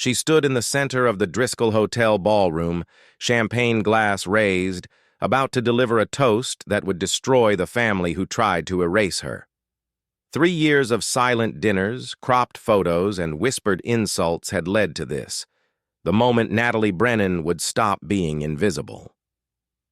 She stood in the center of the Driskill Hotel ballroom, champagne glass raised, about to deliver a toast that would destroy the family who tried to erase her. 3 years of silent dinners, cropped photos, and whispered insults had led to this, the moment Natalie Brennan would stop being invisible.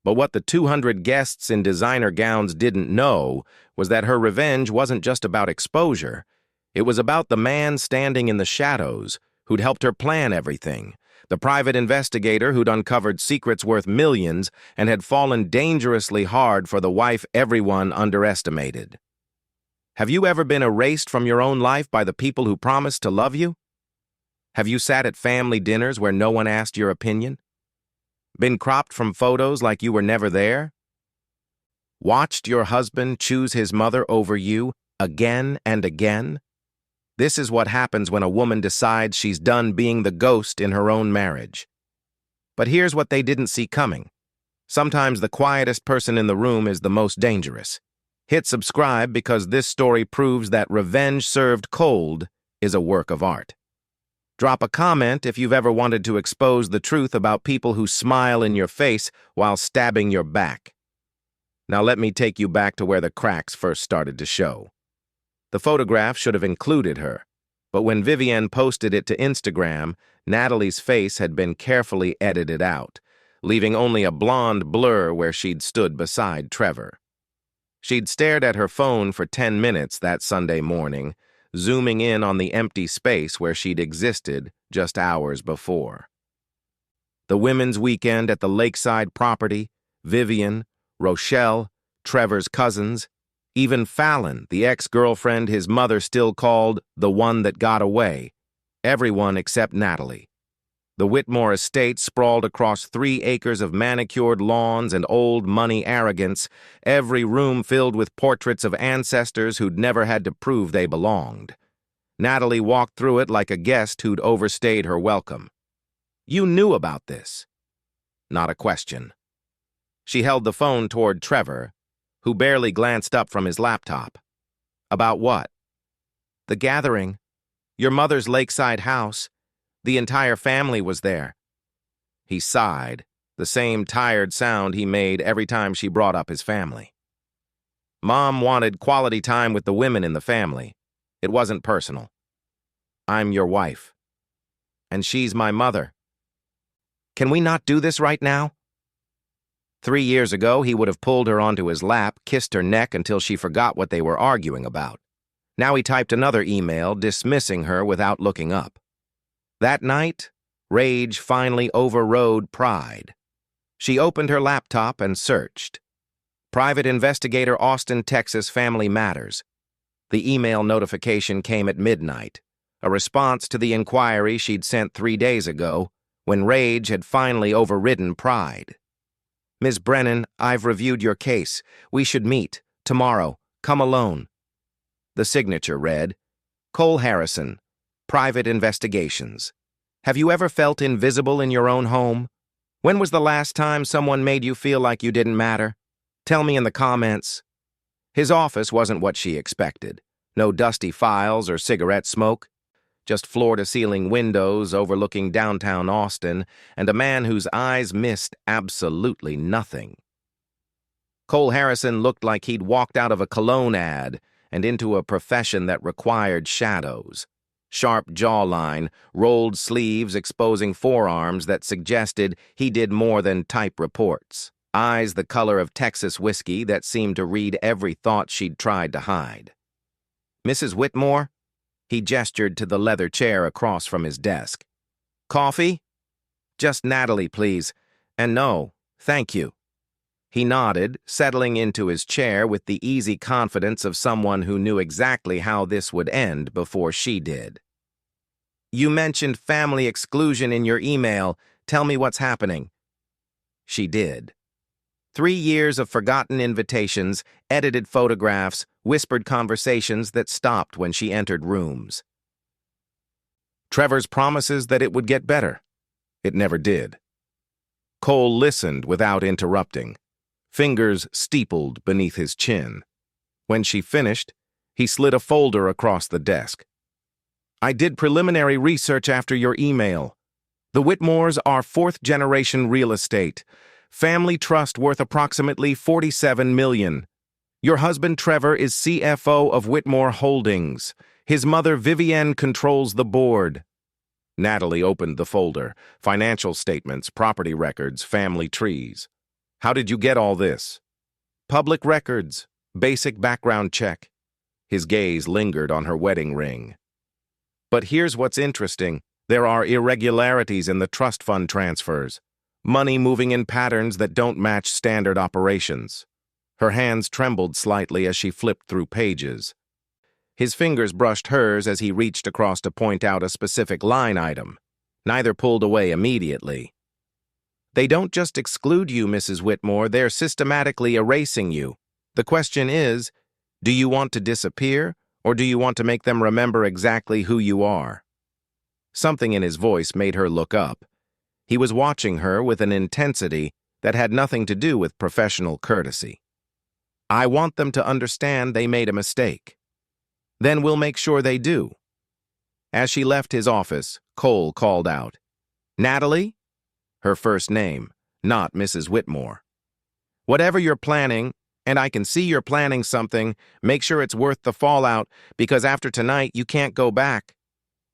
But what the 200 guests in designer gowns didn't know was that her revenge wasn't just about exposure. It was about the man standing in the shadows who'd helped her plan everything, the private investigator who'd uncovered secrets worth millions and had fallen dangerously hard for the wife everyone underestimated. Have you ever been erased from your own life by the people who promised to love you? Have you sat at family dinners where no one asked your opinion? Been cropped from photos like you were never there? Watched your husband choose his mother over you again and again? This is what happens when a woman decides she's done being the ghost in her own marriage. But here's what they didn't see coming. Sometimes the quietest person in the room is the most dangerous. Hit subscribe because this story proves that revenge served cold is a work of art. Drop a comment if you've ever wanted to expose the truth about people who smile in your face while stabbing your back. Now let me take you back to where the cracks first started to show. The photograph should have included her, but when Vivienne posted it to Instagram, Natalie's face had been carefully edited out, leaving only a blonde blur where she'd stood beside Trevor. She'd stared at her phone for 10 minutes that Sunday morning, zooming in on the empty space where she'd existed just hours before. The women's weekend at the lakeside property, Vivienne, Rochelle, Trevor's cousins, even Fallon, the ex-girlfriend his mother still called the one that got away, everyone except Natalie. The Whitmore estate sprawled across 3 acres of manicured lawns and old money arrogance, every room filled with portraits of ancestors who'd never had to prove they belonged. Natalie walked through it like a guest who'd overstayed her welcome. You knew about this. Not a question. She held the phone toward Trevor, who barely glanced up from his laptop. About what? The gathering. Your mother's lakeside house. The entire family was there. He sighed, the same tired sound he made every time she brought up his family. Mom wanted quality time with the women in the family. It wasn't personal. I'm your wife. And she's my mother. Can we not do this right now? 3 years ago, he would have pulled her onto his lap, kissed her neck until she forgot what they were arguing about. Now he typed another email, dismissing her without looking up. That night, rage finally overrode pride. She opened her laptop and searched. Private Investigator Austin, Texas Family Matters. The email notification came at midnight, a response to the inquiry she'd sent 3 days ago, when rage had finally overridden pride. Ms. Brennan, I've reviewed your case. We should meet. Tomorrow. Come alone. The signature read, Cole Harrison, Private Investigations. Have you ever felt invisible in your own home? When was the last time someone made you feel like you didn't matter? Tell me in the comments. His office wasn't what she expected. No dusty files or cigarette smoke. Just floor-to-ceiling windows overlooking downtown Austin, and a man whose eyes missed absolutely nothing. Cole Harrison looked like he'd walked out of a cologne ad and into a profession that required shadows. Sharp jawline, rolled sleeves exposing forearms that suggested he did more than type reports. Eyes the color of Texas whiskey that seemed to read every thought she'd tried to hide. Mrs. Whitmore? He gestured to the leather chair across from his desk. Coffee? Just Natalie, please. And no, thank you. He nodded, settling into his chair with the easy confidence of someone who knew exactly how this would end before she did. You mentioned family exclusion in your email. Tell me what's happening. She did. 3 years of forgotten invitations, edited photographs, whispered conversations that stopped when she entered rooms. Trevor's promises that it would get better. It never did. Cole listened without interrupting, fingers steepled beneath his chin. When she finished, he slid a folder across the desk. I did preliminary research after your email. The Whitmores are fourth-generation real estate. Family trust worth approximately $47 million. Your husband Trevor is CFO of Whitmore Holdings. His mother Vivienne controls the board. Natalie opened the folder. Financial statements, property records, family trees. How did you get all this? Public records. Basic background check. His gaze lingered on her wedding ring. But here's what's interesting. There are irregularities in the trust fund transfers. Money moving in patterns that don't match standard operations. Her hands trembled slightly as she flipped through pages. His fingers brushed hers as he reached across to point out a specific line item. Neither pulled away immediately. They don't just exclude you, Mrs. Whitmore, they're systematically erasing you. The question is, do you want to disappear, or do you want to make them remember exactly who you are? Something in his voice made her look up. He was watching her with an intensity that had nothing to do with professional courtesy. I want them to understand they made a mistake. Then we'll make sure they do. As she left his office, Cole called out, Natalie? Her first name, not Mrs. Whitmore. Whatever you're planning, and I can see you're planning something, make sure it's worth the fallout, because after tonight you can't go back.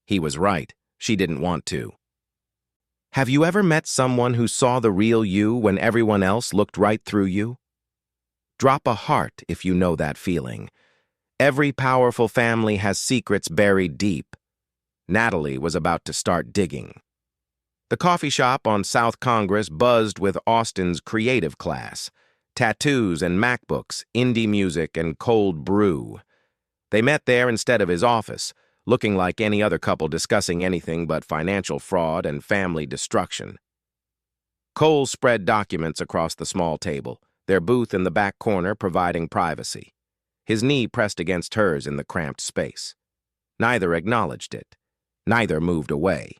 He was right. She didn't want to. Have you ever met someone who saw the real you when everyone else looked right through you? Drop a heart if you know that feeling. Every powerful family has secrets buried deep. Natalie was about to start digging. The coffee shop on South Congress buzzed with Austin's creative class. Tattoos and MacBooks, indie music, and cold brew. They met there instead of his office, looking like any other couple discussing anything but financial fraud and family destruction. Cole spread documents across the small table, their booth in the back corner providing privacy. His knee pressed against hers in the cramped space. Neither acknowledged it. Neither moved away.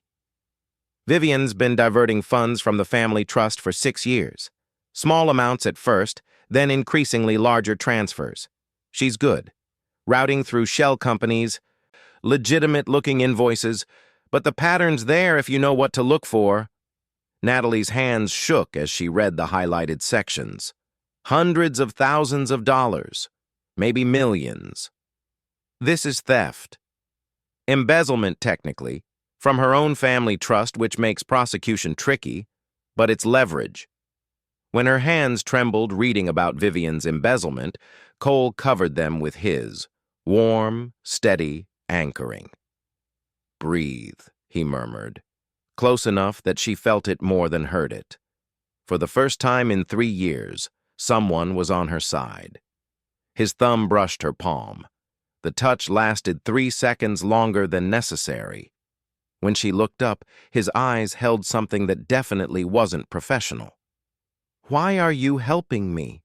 Vivian's been diverting funds from the family trust for 6 years. Small amounts at first, then increasingly larger transfers. She's good. Routing through shell companies, legitimate-looking invoices, but the pattern's there if you know what to look for. Natalie's hands shook as she read the highlighted sections. Hundreds of thousands of dollars, maybe millions. This is theft. Embezzlement, technically, from her own family trust, which makes prosecution tricky, but it's leverage. When her hands trembled reading about Vivian's embezzlement, Cole covered them with his, warm, steady, anchoring. Breathe, he murmured, close enough that she felt it more than heard it. For the first time in 3 years, someone was on her side. His thumb brushed her palm. The touch lasted 3 seconds longer than necessary. When she looked up, his eyes held something that definitely wasn't professional. Why are you helping me?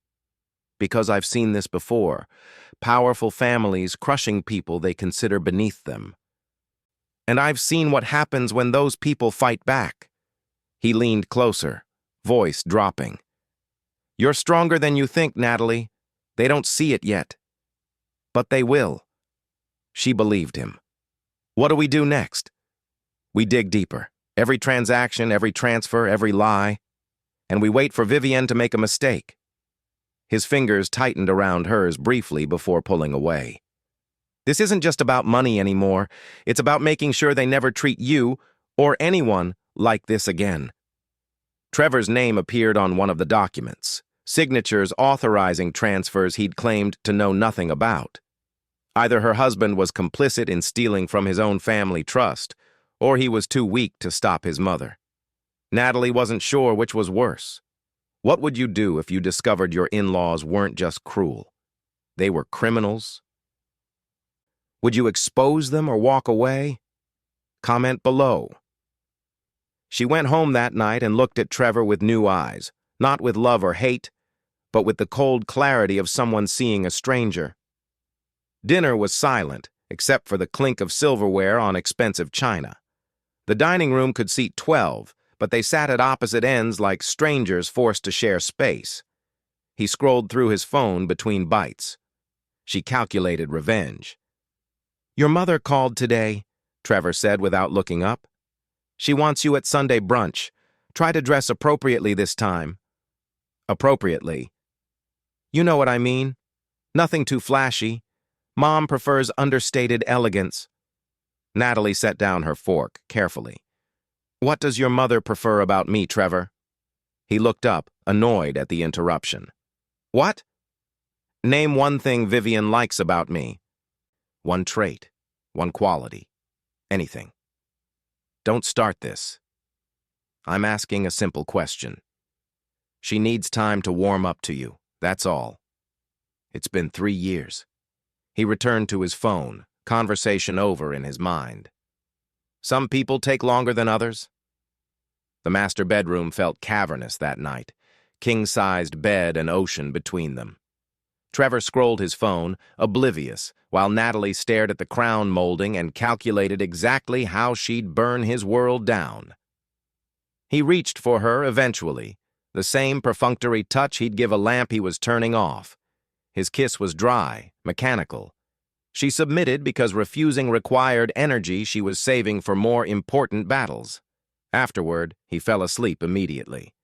Because I've seen this before. Powerful families crushing people they consider beneath them. And I've seen what happens when those people fight back. He leaned closer, voice dropping. You're stronger than you think, Natalie. They don't see it yet. But they will. She believed him. What do we do next? We dig deeper. Every transaction, every transfer, every lie. And we wait for Vivienne to make a mistake. His fingers tightened around hers briefly before pulling away. This isn't just about money anymore. It's about making sure they never treat you or anyone like this again. Trevor's name appeared on one of the documents, signatures authorizing transfers he'd claimed to know nothing about. Either her husband was complicit in stealing from his own family trust, or he was too weak to stop his mother. Natalie wasn't sure which was worse. What would you do if you discovered your in-laws weren't just cruel? They were criminals? Would you expose them or walk away? Comment below. She went home that night and looked at Trevor with new eyes, not with love or hate, but with the cold clarity of someone seeing a stranger. Dinner was silent, except for the clink of silverware on expensive china. The dining room could seat 12, but they sat at opposite ends like strangers forced to share space. He scrolled through his phone between bites. She calculated revenge. Your mother called today. Trevor said without looking up. She wants you at Sunday brunch. Try to dress appropriately this time. Appropriately. You know what I mean. Nothing too flashy. Mom prefers understated elegance. Natalie set down her fork carefully. What does your mother prefer about me, Trevor? He looked up, annoyed at the interruption. What? Name one thing Vivian likes about me. One trait, one quality, anything. Don't start this. I'm asking a simple question. She needs time to warm up to you, that's all. It's been 3 years. He returned to his phone, conversation over in his mind. Some people take longer than others. The master bedroom felt cavernous that night, king-sized bed and ocean between them. Trevor scrolled his phone, oblivious, while Natalie stared at the crown molding and calculated exactly how she'd burn his world down. He reached for her eventually, the same perfunctory touch he'd give a lamp he was turning off. His kiss was dry, mechanical. She submitted because refusing required energy she was saving for more important battles. Afterward, he fell asleep immediately.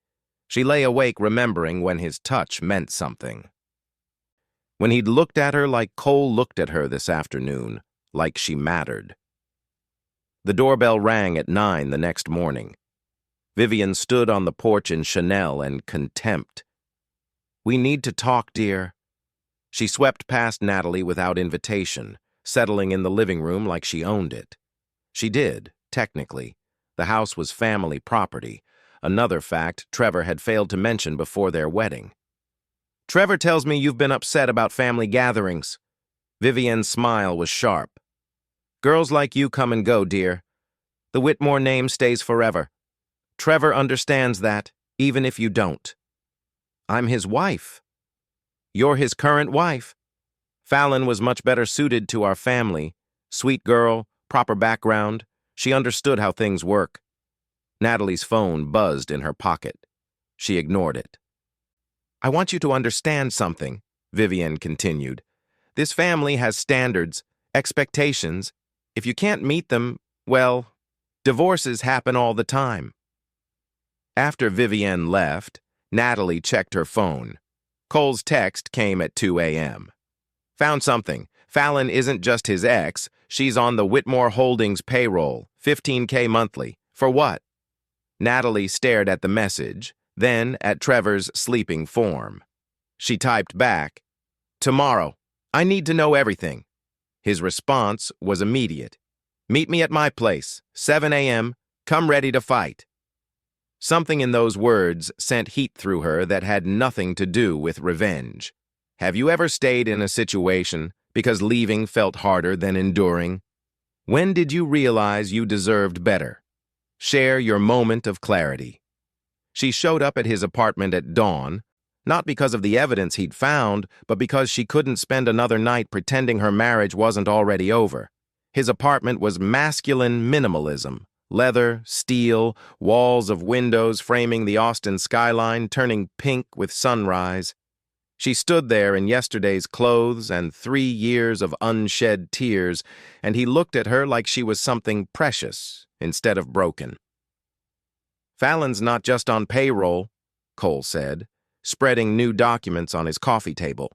She lay awake remembering when his touch meant something. When he'd looked at her like Cole looked at her this afternoon, like she mattered. The doorbell rang at 9 the next morning. Vivian stood on the porch in Chanel and contempt. We need to talk, dear. She swept past Natalie without invitation, settling in the living room like she owned it. She did, technically. The house was family property, another fact Trevor had failed to mention before their wedding. Trevor tells me you've been upset about family gatherings. Vivian's smile was sharp. Girls like you come and go, dear. The Whitmore name stays forever. Trevor understands that, even if you don't. I'm his wife. You're his current wife. Fallon was much better suited to our family. Sweet girl, proper background. She understood how things work. Natalie's phone buzzed in her pocket. She ignored it. I want you to understand something, Vivian continued. This family has standards, expectations. If you can't meet them, well, divorces happen all the time. After Vivian left, Natalie checked her phone. Cole's text came at 2 a.m. Found something. Fallon isn't just his ex. She's on the Whitmore Holdings payroll, $15K monthly. For what? Natalie stared at the message, then at Trevor's sleeping form. She typed back, Tomorrow. I need to know everything. His response was immediate. Meet me at my place, 7 a.m. Come ready to fight. Something in those words sent heat through her that had nothing to do with revenge. Have you ever stayed in a situation because leaving felt harder than enduring? When did you realize you deserved better? Share your moment of clarity. She showed up at his apartment at dawn, not because of the evidence he'd found, but because she couldn't spend another night pretending her marriage wasn't already over. His apartment was masculine minimalism. Leather, steel, walls of windows framing the Austin skyline turning pink with sunrise. She stood there in yesterday's clothes and 3 years of unshed tears, and he looked at her like she was something precious instead of broken. Fallon's not just on payroll, Cole said, spreading new documents on his coffee table.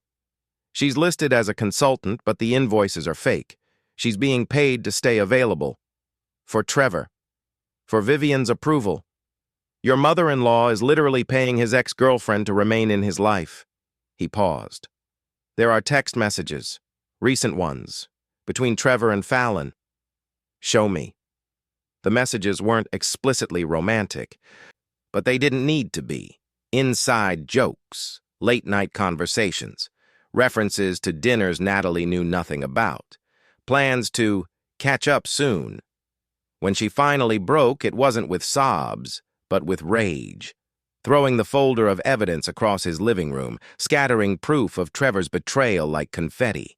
She's listed as a consultant, but the invoices are fake. She's being paid to stay available. For Trevor. For Vivian's approval. Your mother-in-law is literally paying his ex-girlfriend to remain in his life. He paused. There are text messages, recent ones, between Trevor and Fallon. Show me. The messages weren't explicitly romantic, but they didn't need to be. Inside jokes, late-night conversations, references to dinners Natalie knew nothing about, plans to catch up soon. When she finally broke, it wasn't with sobs, but with rage, throwing the folder of evidence across his living room, scattering proof of Trevor's betrayal like confetti.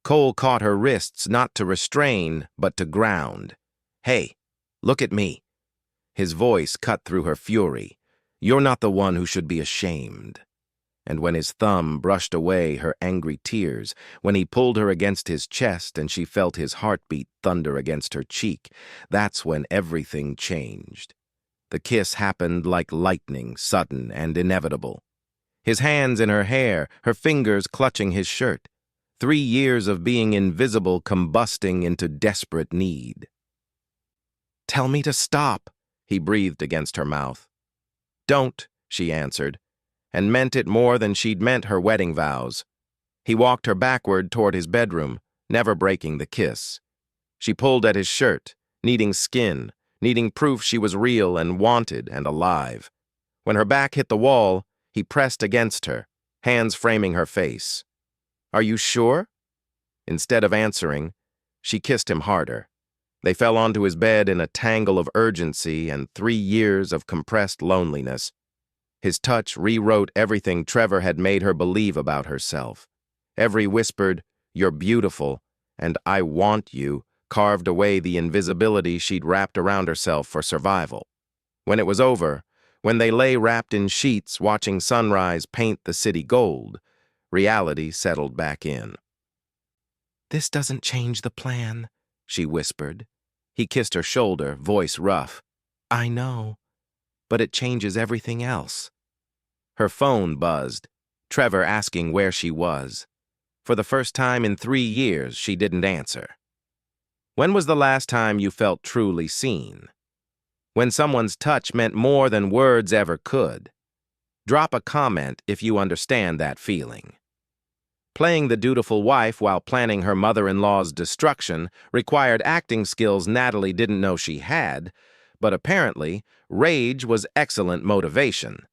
Cole caught her wrists not to restrain, but to ground. Hey, look at me. His voice cut through her fury. You're not the one who should be ashamed. And when his thumb brushed away her angry tears, when he pulled her against his chest and she felt his heartbeat thunder against her cheek, that's when everything changed. The kiss happened like lightning, sudden and inevitable. His hands in her hair, her fingers clutching his shirt. 3 years of being invisible combusting into desperate need. "Tell me to stop," he breathed against her mouth. "Don't," she answered, and meant it more than she'd meant her wedding vows. He walked her backward toward his bedroom, never breaking the kiss. She pulled at his shirt, needing skin, needing proof she was real and wanted and alive. When her back hit the wall, he pressed against her, hands framing her face. "Are you sure?" Instead of answering, she kissed him harder. They fell onto his bed in a tangle of urgency and 3 years of compressed loneliness. His touch rewrote everything Trevor had made her believe about herself. Every whispered, "You're beautiful," and "I want you," carved away the invisibility she'd wrapped around herself for survival. When it was over, when they lay wrapped in sheets watching sunrise paint the city gold, reality settled back in. "This doesn't change the plan," she whispered. He kissed her shoulder, voice rough. "I know, but it changes everything else." Her phone buzzed, Trevor asking where she was. For the first time in 3 years, she didn't answer. "When was the last time you felt truly seen?" When someone's touch meant more than words ever could. Drop a comment if you understand that feeling. Playing the dutiful wife while planning her mother-in-law's destruction required acting skills Natalie didn't know she had, but apparently, rage was excellent motivation.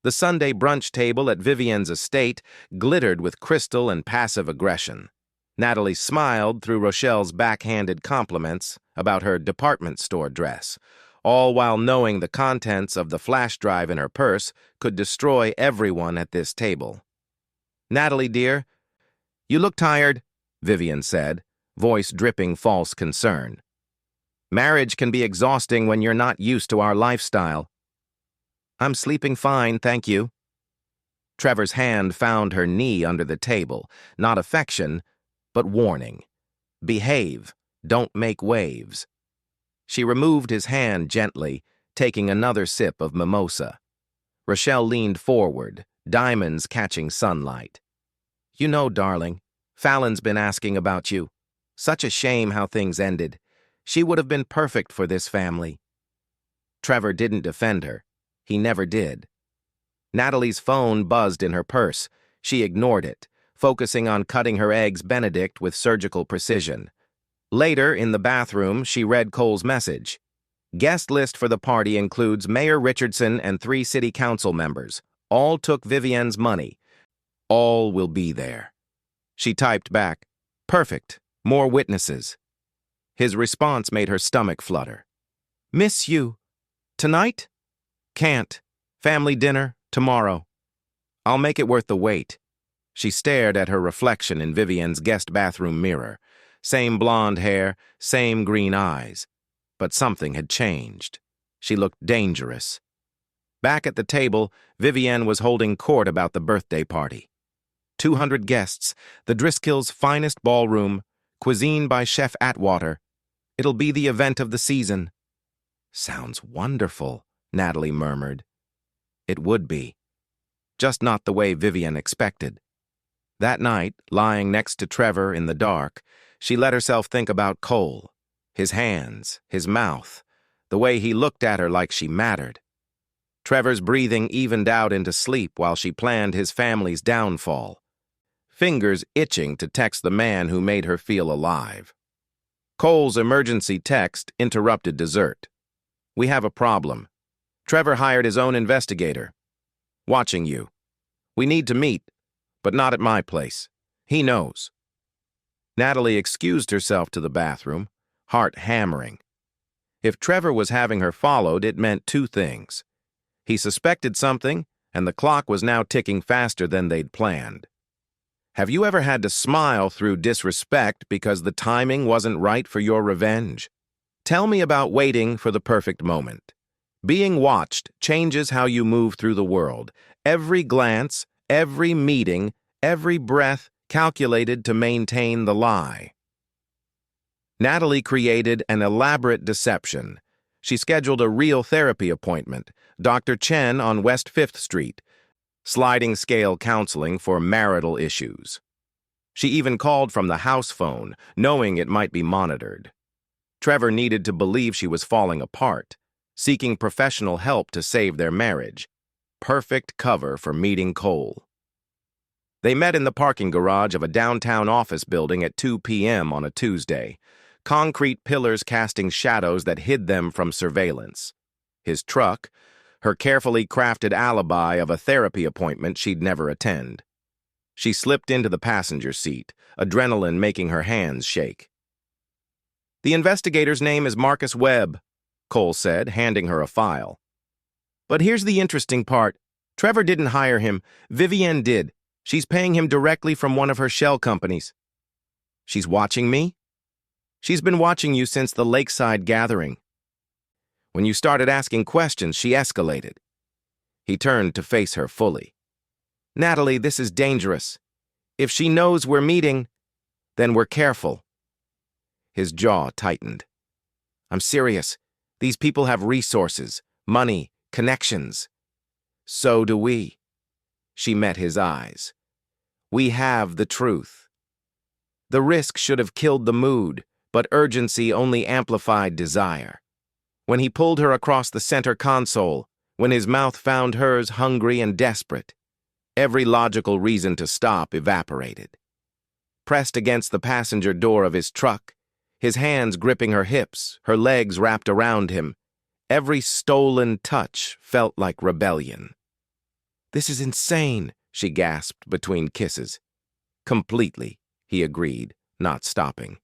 The Sunday brunch table at Vivienne's estate glittered with crystal and passive aggression. Natalie smiled through Rochelle's backhanded compliments about her department store dress, all while knowing the contents of the flash drive in her purse could destroy everyone at this table. "Natalie, dear, you look tired," Vivienne said, voice dripping false concern. "Marriage can be exhausting when you're not used to our lifestyle." "I'm sleeping fine, thank you." Trevor's hand found her knee under the table, not affection, but warning. Behave, don't make waves. She removed his hand gently, taking another sip of mimosa. Rochelle leaned forward, diamonds catching sunlight. "You know, darling, Fallon's been asking about you. Such a shame how things ended. She would have been perfect for this family." Trevor didn't defend her. He never did. Natalie's phone buzzed in her purse. She ignored it, focusing on cutting her eggs Benedict with surgical precision. Later, in the bathroom, she read Cole's message. "Guest list for the party includes Mayor Richardson and 3 city council members. All took Vivienne's money. All will be there." She typed back, "Perfect. More witnesses." His response made her stomach flutter. "Miss you. Tonight?" "Can't. Family dinner, tomorrow." "I'll make it worth the wait." She stared at her reflection in Vivienne's guest bathroom mirror. Same blonde hair, same green eyes. But something had changed. She looked dangerous. Back at the table, Vivienne was holding court about the birthday party. 200 guests, the Driskill's finest ballroom, cuisine by Chef Atwater. It'll be the event of the season. "Sounds wonderful," Natalie murmured. It would be. Just not the way Vivienne expected. That night, lying next to Trevor in the dark, she let herself think about Cole, his hands, his mouth, the way he looked at her like she mattered. Trevor's breathing evened out into sleep while she planned his family's downfall. Fingers itching to text the man who made her feel alive. Cole's emergency text interrupted dessert. "We have a problem. Trevor hired his own investigator. Watching you. We need to meet, but not at my place. He knows." Natalie excused herself to the bathroom, heart hammering. If Trevor was having her followed, it meant 2 things. He suspected something, and the clock was now ticking faster than they'd planned. Have you ever had to smile through disrespect because the timing wasn't right for your revenge? Tell me about waiting for the perfect moment. Being watched changes how you move through the world. Every glance, Every meeting, every breath calculated to maintain the lie. Natalie created an elaborate deception. She scheduled a real therapy appointment, Dr. Chen on West 5th Street, sliding scale counseling for marital issues. She even called from the house phone, knowing it might be monitored. Trevor needed to believe she was falling apart, seeking professional help to save their marriage. Perfect cover for meeting Cole. They met in the parking garage of a downtown office building at 2 p.m. on a Tuesday, concrete pillars casting shadows that hid them from surveillance. His truck, her carefully crafted alibi of a therapy appointment she'd never attend. She slipped into the passenger seat, adrenaline making her hands shake. "The investigator's name is Marcus Webb," Cole said, handing her a file. "But here's the interesting part. Trevor didn't hire him. Vivienne did. She's paying him directly from one of her shell companies." "She's watching me?" "She's been watching you since the lakeside gathering. When you started asking questions, she escalated." He turned to face her fully. "Natalie, this is dangerous. If she knows we're meeting, then we're careful." His jaw tightened. "I'm serious. These people have resources, money, connections." "So do we." She met his eyes. "We have the truth." The risk should have killed the mood, but urgency only amplified desire. When he pulled her across the center console, when his mouth found hers hungry and desperate, every logical reason to stop evaporated. Pressed against the passenger door of his truck, his hands gripping her hips, her legs wrapped around him, every stolen touch felt like rebellion. "This is insane," she gasped between kisses. "Completely," he agreed, not stopping.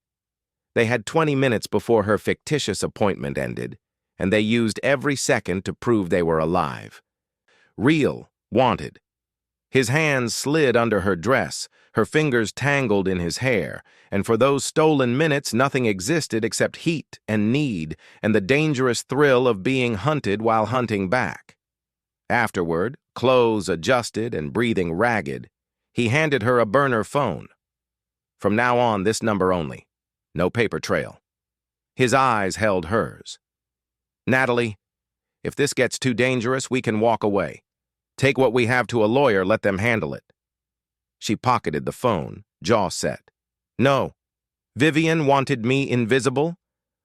They had 20 minutes before her fictitious appointment ended, and they used every second to prove they were alive. Real, wanted. His hands slid under her dress, her fingers tangled in his hair, and for those stolen minutes nothing existed except heat and need and the dangerous thrill of being hunted while hunting back. Afterward, clothes adjusted and breathing ragged, he handed her a burner phone. "From now on, this number only. No paper trail." His eyes held hers. "Natalie, if this gets too dangerous, we can walk away. Take what we have to a lawyer, let them handle it." She pocketed the phone, jaw set. "No. Vivienne wanted me invisible.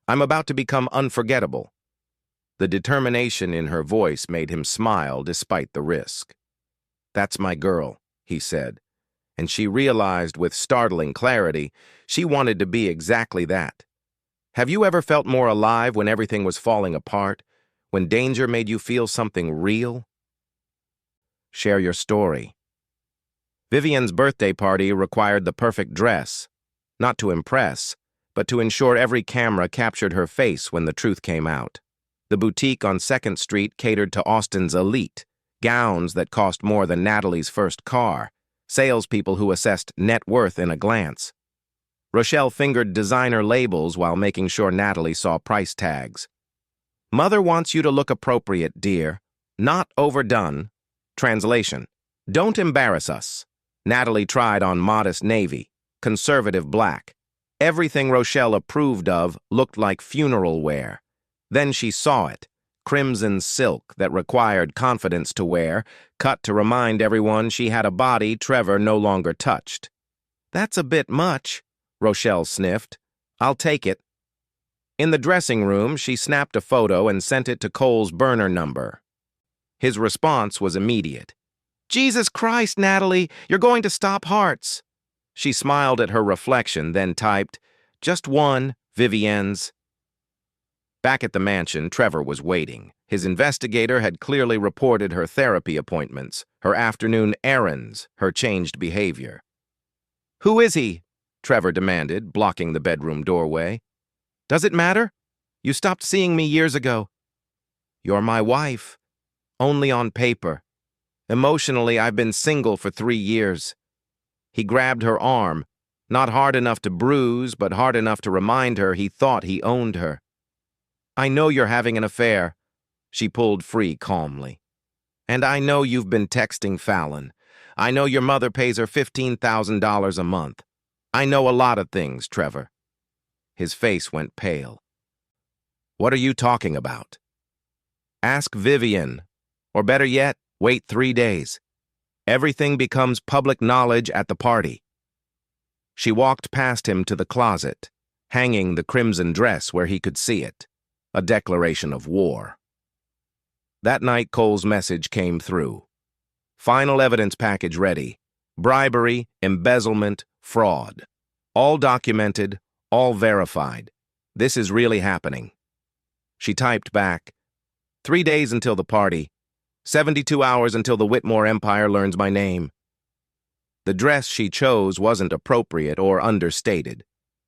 I'm about to become unforgettable." The determination in her voice made him smile despite the risk. "That's my girl," he said, and she realized with startling clarity she wanted to be exactly that. Have you ever felt more alive when everything was falling apart, when danger made you feel something real? Share your story. Vivienne's birthday party required the perfect dress, not to impress, but to ensure every camera captured her face when the truth came out. The boutique on 2nd Street catered to Austin's elite, gowns that cost more than Natalie's first car, salespeople who assessed net worth in a glance. Rochelle fingered designer labels while making sure Natalie saw price tags. "Mother wants you to look appropriate, dear. Not overdone." Translation: "Don't embarrass us." Natalie tried on modest navy, conservative black. Everything Rochelle approved of looked like funeral wear. Then she saw it, crimson silk that required confidence to wear, cut to remind everyone she had a body Trevor no longer touched. "That's a bit much," Rochelle sniffed. "I'll take it." In the dressing room, she snapped a photo and sent it to Cole's burner number. His response was immediate. "Jesus Christ, Natalie, you're going to stop hearts." She smiled at her reflection, then typed, "Just one, Vivienne's." Back at the mansion, Trevor was waiting. His investigator had clearly reported her therapy appointments, her afternoon errands, her changed behavior. "Who is he?" Trevor demanded, blocking the bedroom doorway. "Does it matter? You stopped seeing me years ago." "You're my wife. Only on paper. Emotionally, I've been single for 3 years." He grabbed her arm, not hard enough to bruise, but hard enough to remind her he thought he owned her. "I know you're having an affair." She pulled free calmly. "And I know you've been texting Fallon. I know your mother pays her $15,000 a month. I know a lot of things, Trevor. His face went pale. What are you talking about? Ask Vivian. Or better yet, wait 3 days. Everything becomes public knowledge at the party. She walked past him to the closet, hanging the crimson dress where he could see it, a declaration of war. That night, Cole's message came through. Final evidence package ready. Bribery, embezzlement, fraud. All documented, all verified. This is really happening. She typed back, 3 days until the party. 72 hours until the Whitmore Empire learns my name. The dress she chose wasn't appropriate or understated.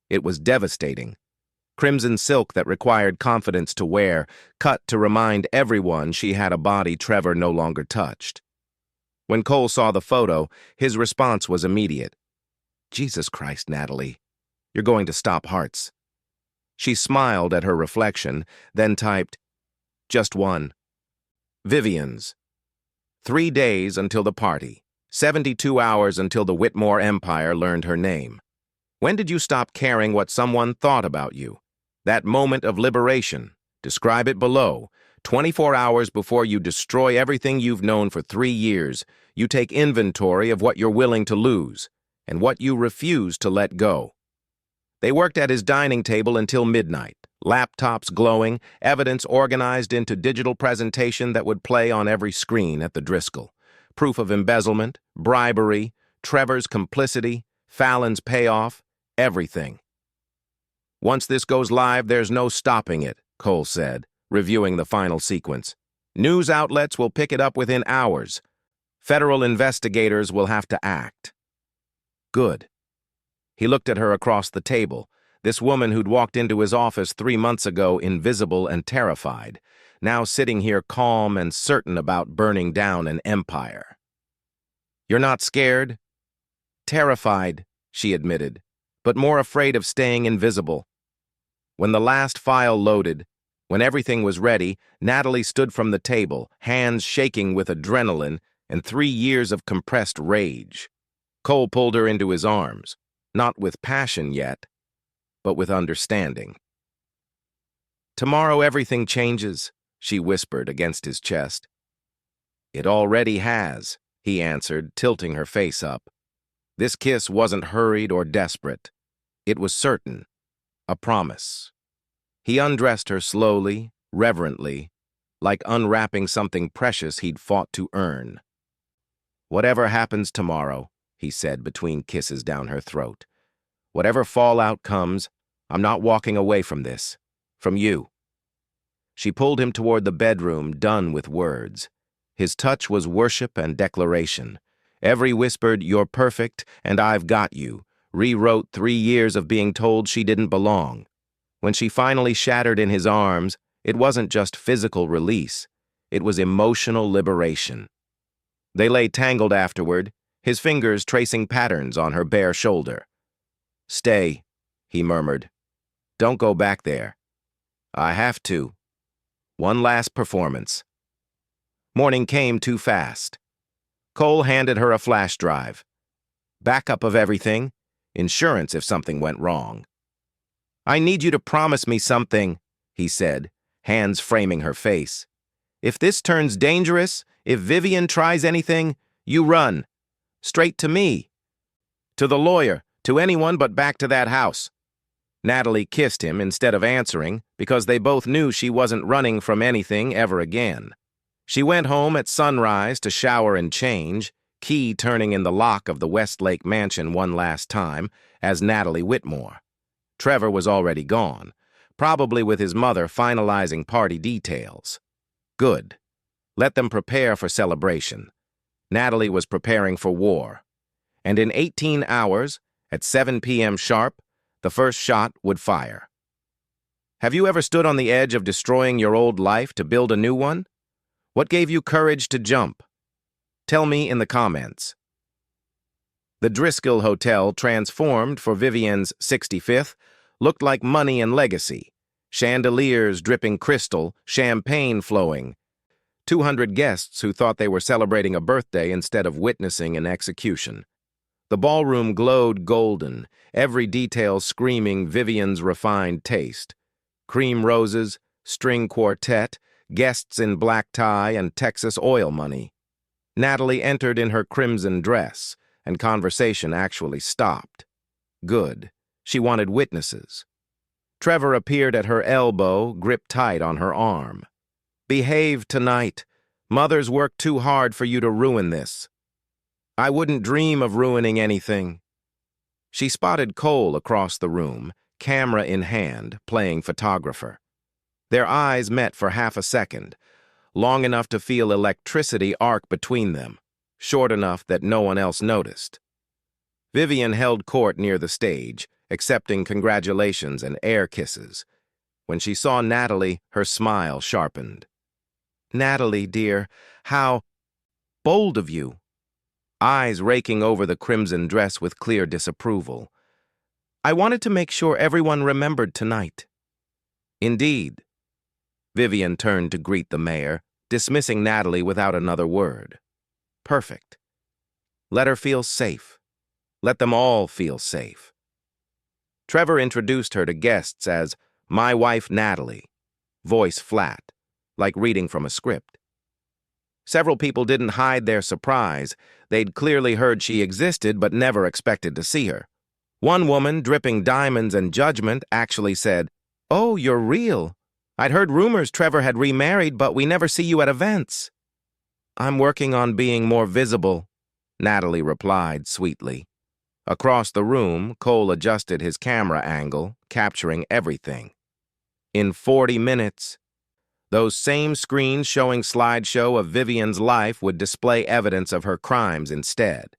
It was devastating. Crimson silk that required confidence to wear, cut to remind everyone she had a body Trevor no longer touched. When Cole saw the photo, his response was immediate. Jesus Christ, Natalie. You're going to stop hearts. She smiled at her reflection, then typed, just one. Vivian's. 3 days until the party. 72 hours until the Whitmore Empire learned her name. When did you stop caring what someone thought about you? That moment of liberation. Describe it below. 24 hours before you destroy everything you've known for 3 years, you take inventory of what you're willing to lose and what you refuse to let go. They worked at his dining table until midnight, laptops glowing, evidence organized into digital presentation that would play on every screen at the Driskill. Proof of embezzlement, bribery, Trevor's complicity, Fallon's payoff, everything. Once this goes live, there's no stopping it, Cole said, reviewing the final sequence. News outlets will pick it up within hours. Federal investigators will have to act. Good. He looked at her across the table, this woman who'd walked into his office 3 months ago invisible and terrified, now sitting here calm and certain about burning down an empire. You're not scared? Terrified, she admitted, but more afraid of staying invisible. When the last file loaded, when everything was ready, Natalie stood from the table, hands shaking with adrenaline and 3 years of compressed rage. Cole pulled her into his arms. Not with passion yet, but with understanding. Tomorrow everything changes, she whispered against his chest. It already has, he answered, tilting her face up. This kiss wasn't hurried or desperate. It was certain, a promise. He undressed her slowly, reverently, like unwrapping something precious he'd fought to earn. Whatever happens tomorrow, he said between kisses down her throat. Whatever fallout comes, I'm not walking away from this. From you. She pulled him toward the bedroom, done with words. His touch was worship and declaration. Every whispered, "You're perfect, and I've got you," rewrote 3 years of being told she didn't belong. When she finally shattered in his arms, it wasn't just physical release. It was emotional liberation. They lay tangled afterward, his fingers tracing patterns on her bare shoulder. Stay, he murmured. Don't go back there. I have to. One last performance. Morning came too fast. Cole handed her a flash drive. Backup of everything, insurance if something went wrong. I need you to promise me something, he said, hands framing her face. If this turns dangerous, if Vivian tries anything, you run. Straight to me. To the lawyer, to anyone but back to that house. Natalie kissed him instead of answering because they both knew she wasn't running from anything ever again. She went home at sunrise to shower and change, key turning in the lock of the Westlake mansion one last time as Natalie Whitmore. Trevor was already gone, probably with his mother finalizing party details. Good. Let them prepare for celebration. Natalie was preparing for war. And in 18 hours, at 7 p.m. sharp, the first shot would fire. Have you ever stood on the edge of destroying your old life to build a new one? What gave you courage to jump? Tell me in the comments. The Driskill Hotel, transformed for Vivian's 65th, looked like money and legacy. Chandeliers dripping crystal, champagne flowing. 200 guests who thought they were celebrating a birthday instead of witnessing an execution. The ballroom glowed golden, every detail screaming Vivian's refined taste. Cream roses, string quartet, guests in black tie, and Texas oil money. Natalie entered in her crimson dress, and conversation actually stopped. Good. She wanted witnesses. Trevor appeared at her elbow, gripped tight on her arm. "Behave tonight. Mother's worked too hard for you to ruin this." "I wouldn't dream of ruining anything." She spotted Cole across the room, camera in hand, playing photographer. Their eyes met for half a second, long enough to feel electricity arc between them, short enough that no one else noticed. Vivian held court near the stage, accepting congratulations and air kisses. When she saw Natalie, her smile sharpened. "Natalie, dear, how bold of you." Eyes raking over the crimson dress with clear disapproval. "I wanted to make sure everyone remembered tonight." "Indeed." Vivian turned to greet the mayor, dismissing Natalie without another word. "Perfect. Let her feel safe. Let them all feel safe." Trevor introduced her to guests as "my wife Natalie," voice flat, like reading from a script. Several people didn't hide their surprise. They'd clearly heard she existed but never expected to see her. One woman, dripping diamonds and judgment, actually said, "Oh, you're real. I'd heard rumors Trevor had remarried, but we never see you at events." "I'm working on being more visible," Natalie replied sweetly. Across the room, Cole adjusted his camera angle, capturing everything. In 40 minutes, those same screens showing slideshow of Vivian's life would display evidence of her crimes instead.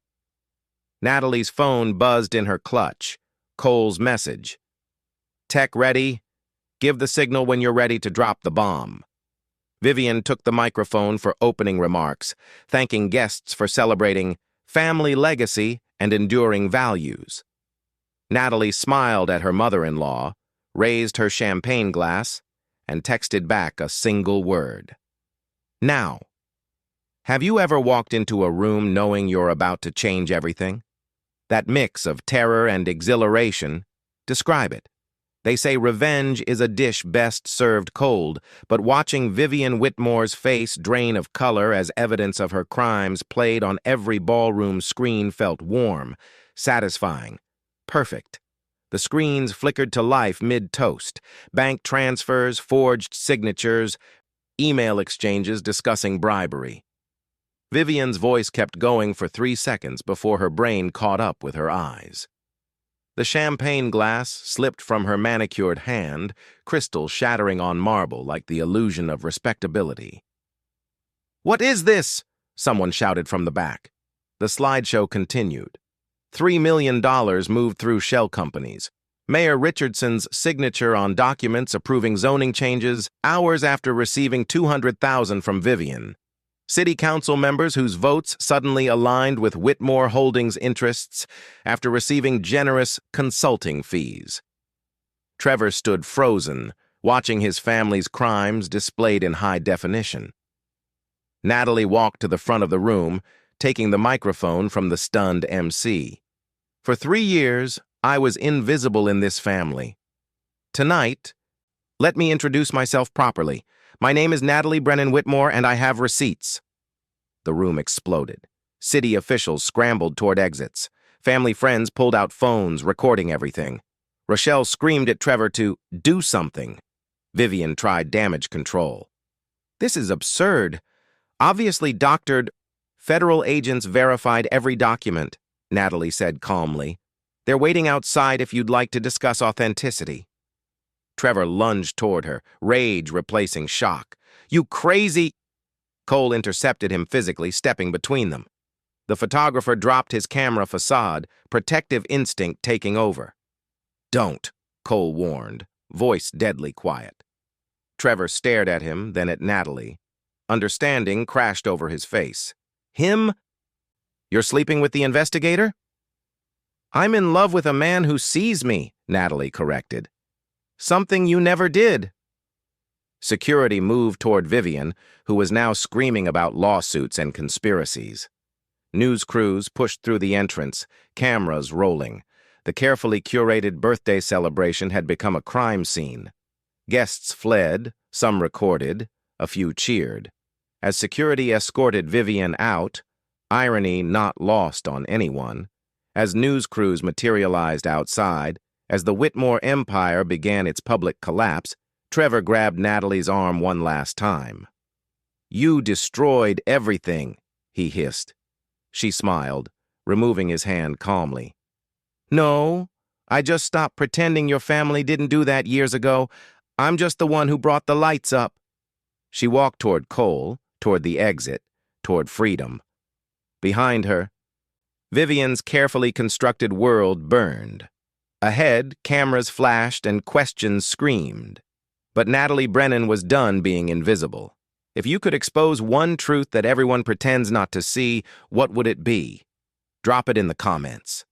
Natalie's phone buzzed in her clutch. Cole's message. "Tech ready? Give the signal when you're ready to drop the bomb." Vivian took the microphone for opening remarks, thanking guests for celebrating family legacy and enduring values. Natalie smiled at her mother-in-law, raised her champagne glass, and texted back a single word. "Now, have you ever walked into a room knowing you're about to change everything? That mix of terror and exhilaration, describe it. They say revenge is a dish best served cold, but watching Vivian Whitmore's face drain of color as evidence of her crimes played on every ballroom screen felt warm, satisfying, perfect. The screens flickered to life mid-toast. Bank transfers, forged signatures, email exchanges discussing bribery. Vivian's voice kept going for 3 seconds before her brain caught up with her eyes. The champagne glass slipped from her manicured hand, crystal shattering on marble like the illusion of respectability. "What is this?" someone shouted from the back. The slideshow continued. $3 million moved through shell companies. Mayor Richardson's signature on documents approving zoning changes hours after receiving $200,000 from Vivian. City council members whose votes suddenly aligned with Whitmore Holdings' interests after receiving generous consulting fees. Trevor stood frozen, watching his family's crimes displayed in high definition. Natalie walked to the front of the room, taking the microphone from the stunned MC. "For 3 years, I was invisible in this family. Tonight, let me introduce myself properly. My name is Natalie Brennan Whitmore, and I have receipts." The room exploded. City officials scrambled toward exits. Family friends pulled out phones, recording everything. Rochelle screamed at Trevor to do something. Vivian tried damage control. "This is absurd. Obviously doctored. Federal agents verified every document," Natalie said calmly. "They're waiting outside if you'd like to discuss authenticity." Trevor lunged toward her, rage replacing shock. "You crazy—" Cole intercepted him physically, stepping between them. The photographer dropped his camera facade, protective instinct taking over. "Don't," Cole warned, voice deadly quiet. Trevor stared at him, then at Natalie. Understanding crashed over his face. "Him? You're sleeping with the investigator?" "I'm in love with a man who sees me," Natalie corrected. "Something you never did." Security moved toward Vivian, who was now screaming about lawsuits and conspiracies. News crews pushed through the entrance, cameras rolling. The carefully curated birthday celebration had become a crime scene. Guests fled, some recorded, a few cheered. As security escorted Vivian out, irony not lost on anyone, as news crews materialized outside, as the Whitmore empire began its public collapse, Trevor grabbed Natalie's arm one last time. "You destroyed everything," he hissed. She smiled, removing his hand calmly. "No, I just stopped pretending your family didn't do that years ago. I'm just the one who brought the lights up." She walked toward Cole, toward the exit, toward freedom. Behind her, Vivian's carefully constructed world burned. Ahead, cameras flashed and questions screamed. But Natalie Brennan was done being invisible. If you could expose one truth that everyone pretends not to see, what would it be? Drop it in the comments.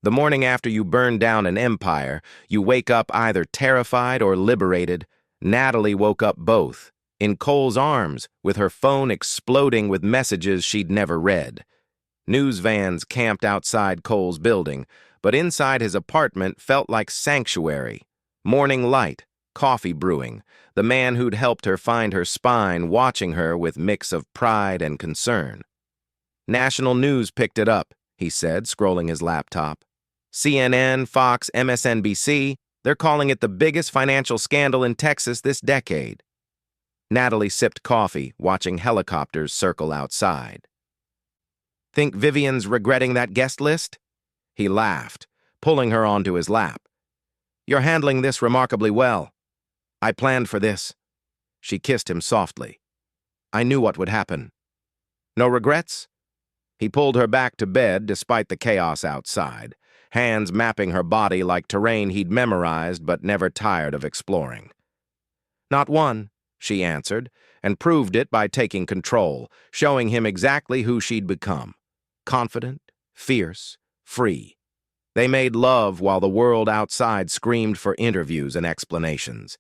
The morning after you burn down an empire, you wake up either terrified or liberated. Natalie woke up both, in Cole's arms, with her phone exploding with messages she'd never read. News vans camped outside Cole's building, but inside his apartment felt like sanctuary. Morning light, coffee brewing, the man who'd helped her find her spine watching her with mix of pride and concern. "National news picked it up," he said, scrolling his laptop. "CNN, Fox, MSNBC, they're calling it the biggest financial scandal in Texas this decade." Natalie sipped coffee, watching helicopters circle outside. "Think Vivian's regretting that guest list?" He laughed, pulling her onto his lap. "You're handling this remarkably well. I planned for this." She kissed him softly. "I knew what would happen." "No regrets?" He pulled her back to bed despite the chaos outside, hands mapping her body like terrain he'd memorized but never tired of exploring. "Not one," she answered, and proved it by taking control, showing him exactly who she'd become. Confident, fierce, free. They made love while the world outside screamed for interviews and explanations.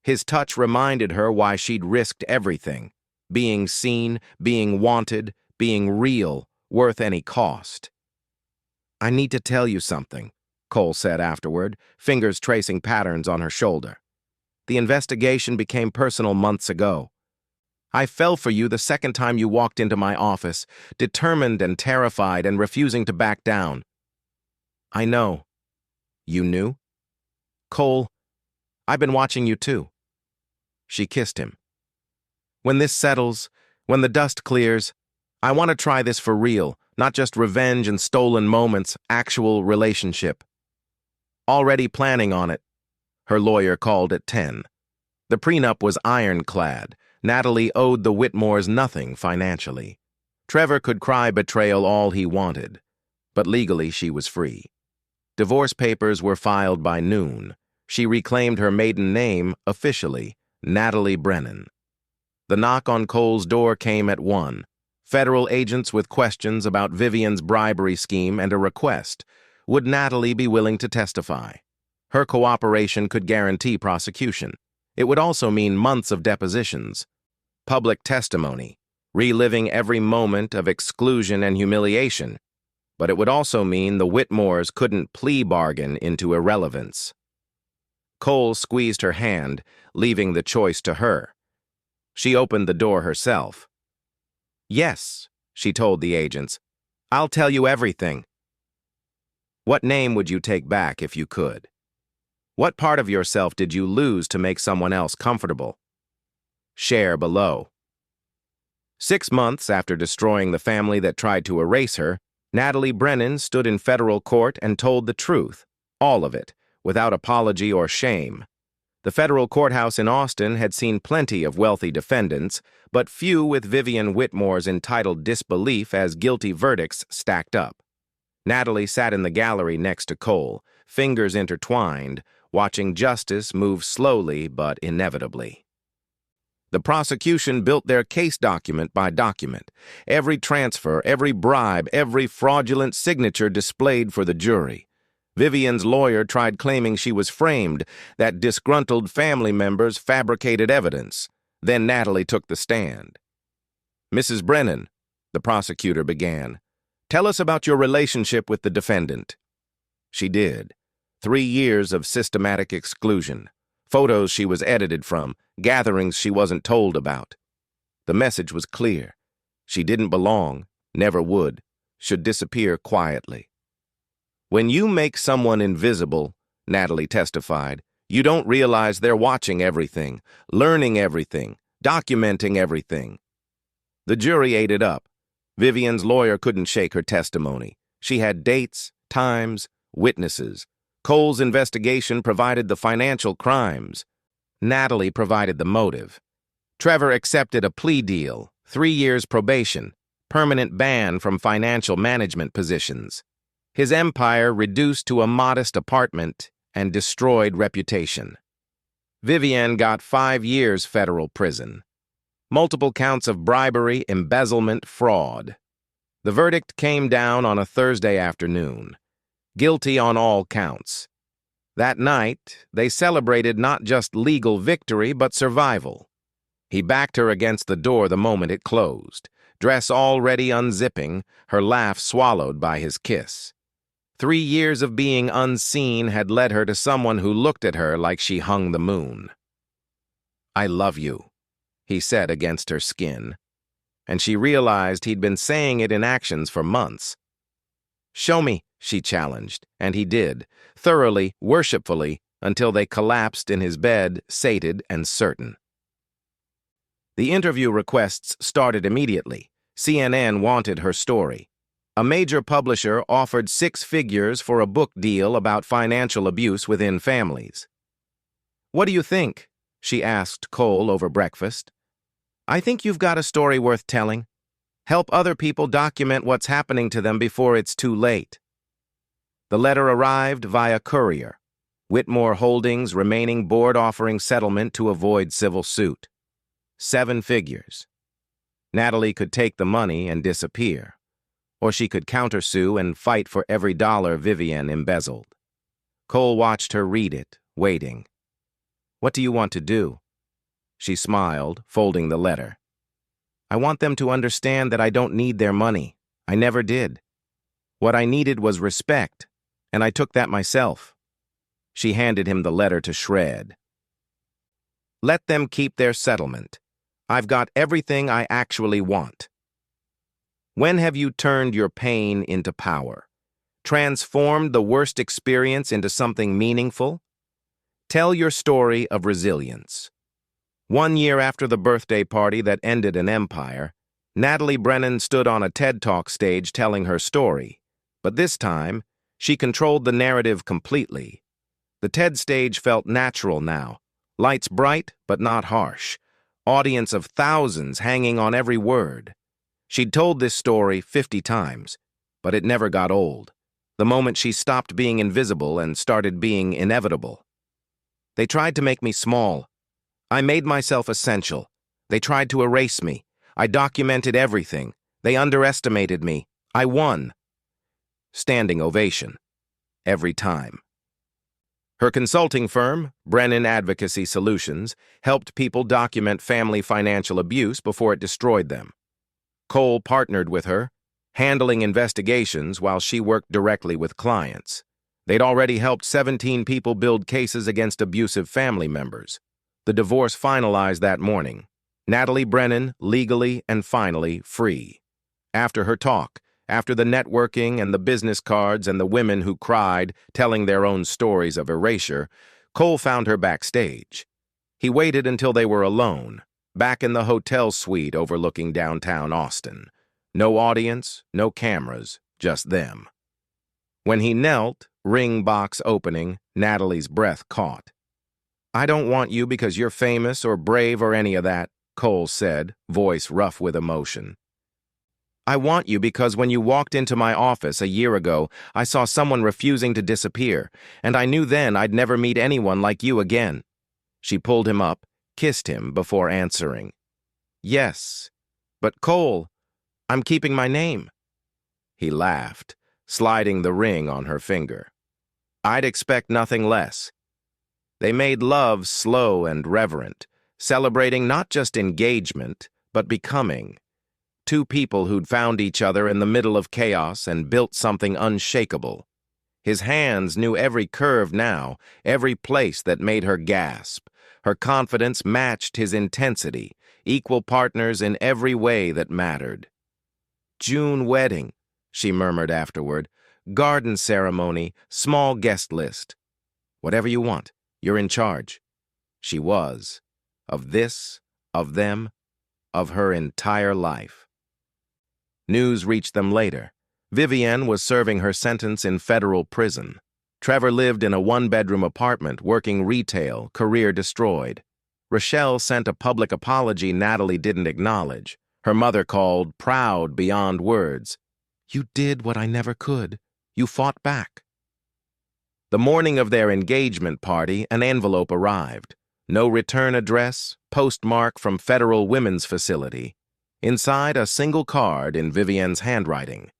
His touch reminded her why she'd risked everything. Being seen, being wanted, being real, worth any cost. "I need to tell you something," Cole said afterward, fingers tracing patterns on her shoulder. "The investigation became personal months ago. I fell for you the second time you walked into my office, determined and terrified and refusing to back down." "I know." "You knew?" "Cole, I've been watching you too." She kissed him. "When this settles, when the dust clears, I want to try this for real, not just revenge and stolen moments, actual relationship." "Already planning on it," her lawyer called at 10. The prenup was ironclad. Natalie owed the Whitmores nothing financially. Trevor could cry betrayal all he wanted, but legally she was free. Divorce papers were filed by noon. She reclaimed her maiden name officially, Natalie Brennan. The knock on Cole's door came at 1. Federal agents with questions about Vivian's bribery scheme and a request. Would Natalie be willing to testify? Her cooperation could guarantee prosecution. It would also mean months of depositions, public testimony, reliving every moment of exclusion and humiliation. But it would also mean the Whitmores couldn't plea bargain into irrelevance. Cole squeezed her hand, leaving the choice to her. She opened the door herself. "Yes," she told the agents, "I'll tell you everything." What name would you take back if you could? What part of yourself did you lose to make someone else comfortable? Share below. 6 months after destroying the family that tried to erase her, Natalie Brennan stood in federal court and told the truth, all of it, without apology or shame. The federal courthouse in Austin had seen plenty of wealthy defendants, but few with Vivian Whitmore's entitled disbelief as guilty verdicts stacked up. Natalie sat in the gallery next to Cole, fingers intertwined, watching justice move slowly but inevitably. The prosecution built their case document by document, every transfer, every bribe, every fraudulent signature displayed for the jury. Vivian's lawyer tried claiming she was framed, that disgruntled family members fabricated evidence. Then Natalie took the stand. "Mrs. Brennan," the prosecutor began, "tell us about your relationship with the defendant." She did. 3 years of systematic exclusion. Photos she was edited from, gatherings she wasn't told about. The message was clear. She didn't belong, never would, should disappear quietly. "When you make someone invisible," Natalie testified, "you don't realize they're watching everything, learning everything, documenting everything." The jury ate it up. Vivian's lawyer couldn't shake her testimony. She had dates, times, witnesses. Cole's investigation provided the financial crimes. Natalie provided the motive. Trevor accepted a plea deal, 3 years probation, permanent ban from financial management positions. His empire reduced to a modest apartment and destroyed reputation. Vivian got 5 years federal prison. Multiple counts of bribery, embezzlement, fraud. The verdict came down on a Thursday afternoon. Guilty on all counts. That night, they celebrated not just legal victory, but survival. He backed her against the door the moment it closed, dress already unzipping, her laugh swallowed by his kiss. 3 years of being unseen had led her to someone who looked at her like she hung the moon. "I love you," he said against her skin, and she realized he'd been saying it in actions for months. "Show me," she challenged, and he did, thoroughly, worshipfully, until they collapsed in his bed, sated and certain. The interview requests started immediately. CNN wanted her story. A major publisher offered 6 figures for a book deal about financial abuse within families. "What do you think?" she asked Cole over breakfast. "I think you've got a story worth telling. Help other people document what's happening to them before it's too late." The letter arrived via courier. Whitmore Holdings remaining board offering settlement to avoid civil suit. 7 figures. Natalie could take the money and disappear, or she could countersue and fight for every dollar Vivian embezzled. Cole watched her read it, waiting. "What do you want to do?" She smiled, folding the letter. "I want them to understand that I don't need their money. I never did. What I needed was respect, and I took that myself." She handed him the letter to shred. "Let them keep their settlement. I've got everything I actually want." When have you turned your pain into power? Transformed the worst experience into something meaningful? Tell your story of resilience. 1 year after the birthday party that ended an empire, Natalie Brennan stood on a TED Talk stage telling her story. But this time, she controlled the narrative completely. The TED stage felt natural now. Lights bright, but not harsh. Audience of thousands hanging on every word. She'd told this story 50 times, but it never got old. The moment she stopped being invisible and started being inevitable. "They tried to make me small. I made myself essential. They tried to erase me. I documented everything. They underestimated me. I won." Standing ovation. Every time. Her consulting firm, Brennan Advocacy Solutions, helped people document family financial abuse before it destroyed them. Cole partnered with her, handling investigations while she worked directly with clients. They'd already helped 17 people build cases against abusive family members. The divorce finalized that morning. Natalie Brennan, legally and finally free. After her talk, after the networking and the business cards and the women who cried, telling their own stories of erasure, Cole found her backstage. He waited until they were alone, back in the hotel suite overlooking downtown Austin. No audience, no cameras, just them. When he knelt, ring box opening, Natalie's breath caught. "I don't want you because you're famous or brave or any of that," Cole said, voice rough with emotion. "I want you because when you walked into my office a year ago, I saw someone refusing to disappear, and I knew then I'd never meet anyone like you again." She pulled him up, kissed him before answering. "Yes, but Cole, I'm keeping my name." He laughed, sliding the ring on her finger. I'd expect nothing less. They made love slow and reverent, celebrating not just engagement, but becoming. Two people who'd found each other in the middle of chaos and built something unshakable. His hands knew every curve now, every place that made her gasp. Her confidence matched his intensity, equal partners in every way that mattered. June wedding, she murmured afterward. Garden ceremony, small guest list. Whatever you want, you're in charge. She was. Of this, of them, of her entire life. News reached them later. Vivienne was serving her sentence in federal prison. Trevor lived in a one-bedroom apartment, working retail, career destroyed. Rochelle sent a public apology Natalie didn't acknowledge. Her mother called, proud beyond words. You did what I never could. You fought back. The morning of their engagement party, an envelope arrived. No return address, postmark from Federal Women's Facility. Inside, a single card in Vivienne's handwriting.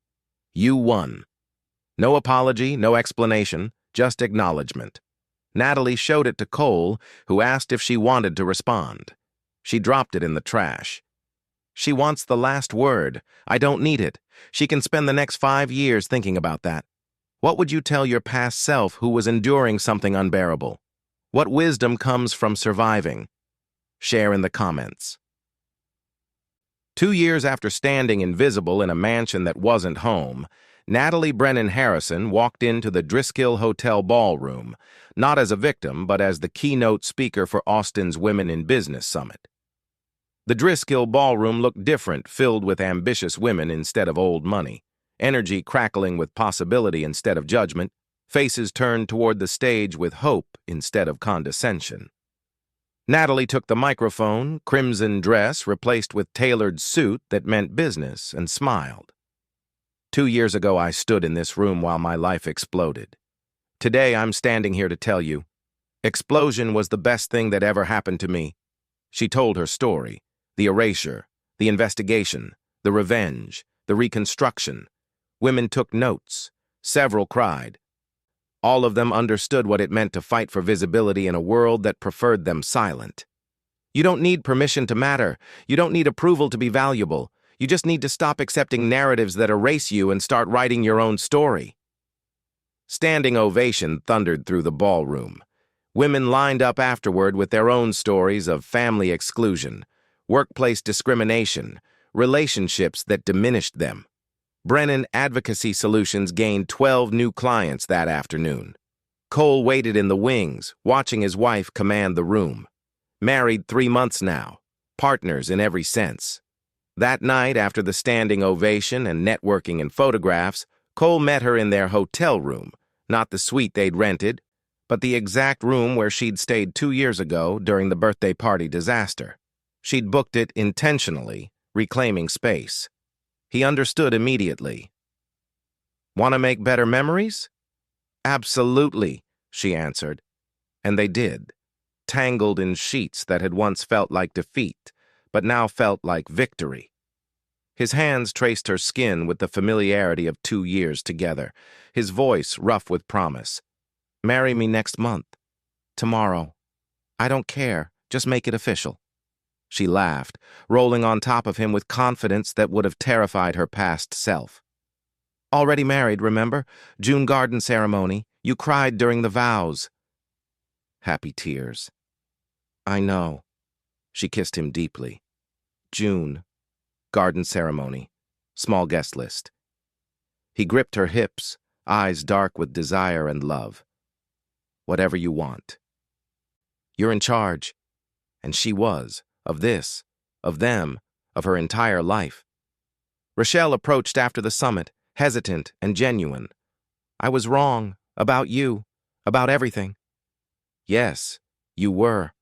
You won. No apology, no explanation, just acknowledgement. Natalie showed it to Cole, who asked if she wanted to respond. She dropped it in the trash. She wants the last word. I don't need it. She can spend the next 5 years thinking about that. What would you tell your past self who was enduring something unbearable? What wisdom comes from surviving? Share in the comments. 2 years after standing invisible in a mansion that wasn't home, Natalie Brennan Harrison walked into the Driskill Hotel ballroom, not as a victim, but as the keynote speaker for Austin's Women in Business Summit. The Driskill ballroom looked different, filled with ambitious women instead of old money, energy crackling with possibility instead of judgment, faces turned toward the stage with hope instead of condescension. Natalie took the microphone, crimson dress replaced with tailored suit that meant business, and smiled. 2 years ago, I stood in this room while my life exploded. Today, I'm standing here to tell you, explosion was the best thing that ever happened to me. She told her story, the erasure, the investigation, the revenge, the reconstruction. Women took notes. Several cried. All of them understood what it meant to fight for visibility in a world that preferred them silent. You don't need permission to matter. You don't need approval to be valuable. You just need to stop accepting narratives that erase you and start writing your own story. Standing ovation thundered through the ballroom. Women lined up afterward with their own stories of family exclusion, workplace discrimination, relationships that diminished them. Brennan Advocacy Solutions gained 12 new clients that afternoon. Cole waited in the wings, watching his wife command the room. Married 3 months now, partners in every sense. That night, after the standing ovation and networking and photographs, Cole met her in their hotel room, not the suite they'd rented, but the exact room where she'd stayed 2 years ago during the birthday party disaster. She'd booked it intentionally, reclaiming space. He understood immediately. Want to make better memories? Absolutely, she answered. And they did, tangled in sheets that had once felt like defeat, but now felt like victory. His hands traced her skin with the familiarity of 2 years together, his voice rough with promise. Marry me next month. Tomorrow. I don't care, just make it official. She laughed, rolling on top of him with confidence that would have terrified her past self. Already married, remember? June garden ceremony. You cried during the vows. Happy tears. I know. She kissed him deeply. June. Garden ceremony. Small guest list. He gripped her hips, eyes dark with desire and love. Whatever you want. You're in charge. And she was. Of this, of them, of her entire life. Rochelle approached after the summit, hesitant and genuine. I was wrong, about you, about everything. Yes, you were.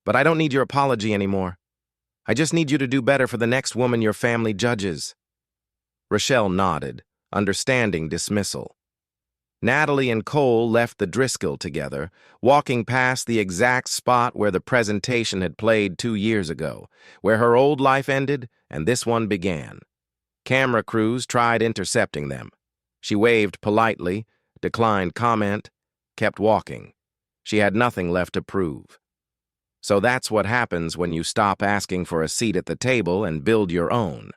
But I don't need your apology anymore. I just need you to do better for the next woman your family judges. Rochelle nodded, understanding dismissal. Natalie and Cole left the Driskill together, walking past the exact spot where the presentation had played 2 years ago, where her old life ended and this one began. Camera crews tried intercepting them. She waved politely, declined comment, kept walking. She had nothing left to prove. So that's what happens when you stop asking for a seat at the table and build your own.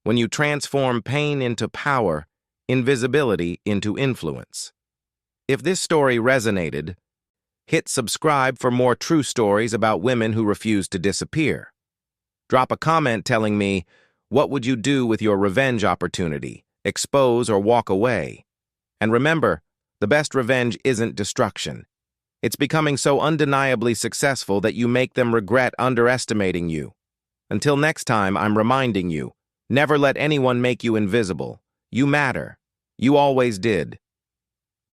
When you transform pain into power, invisibility into influence. If this story resonated, hit subscribe for more true stories about women who refuse to disappear. Drop a comment telling me, what would you do with your revenge opportunity? Expose or walk away? And remember, the best revenge isn't destruction. It's becoming so undeniably successful that you make them regret underestimating you. Until next time, I'm reminding you, never let anyone make you invisible. You matter. You always did.